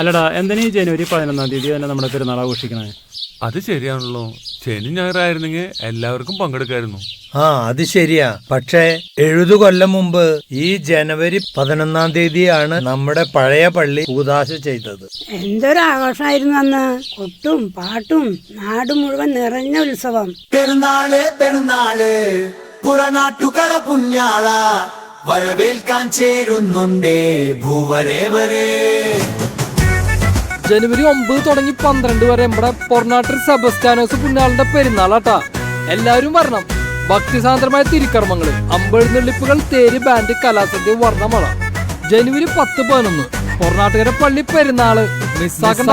അല്ലടാ, എന്തിനാ ഈ ജനുവരി 11-ാം തീയതി തന്നെ നമ്മുടെ പെരുന്നാൾ ആഘോഷിക്കണേ? അത് ശരിയാണല്ലോ. ശനി ഞായറായിരുന്നെങ്കിൽ എല്ലാവർക്കും പങ്കെടുക്കായിരുന്നു. അത് ശരിയാ. പക്ഷേ 70 കൊല്ലം മുമ്പ് ഈ ജനുവരി 11-ാം തീയതിയാണ് നമ്മുടെ പഴയ പള്ളി കൂദാശ ചെയ്തത്. എന്തൊരു ആഘോഷമായിരുന്നു അന്ന്. കൊട്ടും പാട്ടും നാട് മുഴുവൻ നിറഞ്ഞ ഉത്സവം. പെരുന്നാള് പെരുന്നാള് പുറനാട്ടുകട പുണ്യാള വരവേൽക്കാൻ ചേരുന്നുണ്ടേ ഭൂവരേവരേ. ജനുവരി 9 തുടങ്ങി 12 വരെ നമ്മുടെ പൊറനാട്ടിൽ സെബസ്ത്യാനോസ് പുണ്യാളന്റെ പെരുന്നാളാട്ടാ. എല്ലാവരും വരണം. ഭക്തിസാന്ദ്രമായ തിരുക്കർമ്മങ്ങള്, അമ്പെഴുന്നള്ളിപ്പുകൾ, തേര്, ബാൻഡ്, കലാസന്ധ്യ, വർണ്ണമള. ജനുവരി 10-11 പൊറനാട്ടുകര പള്ളി പെരുന്നാള് മിസ്സാക്കണ്ട.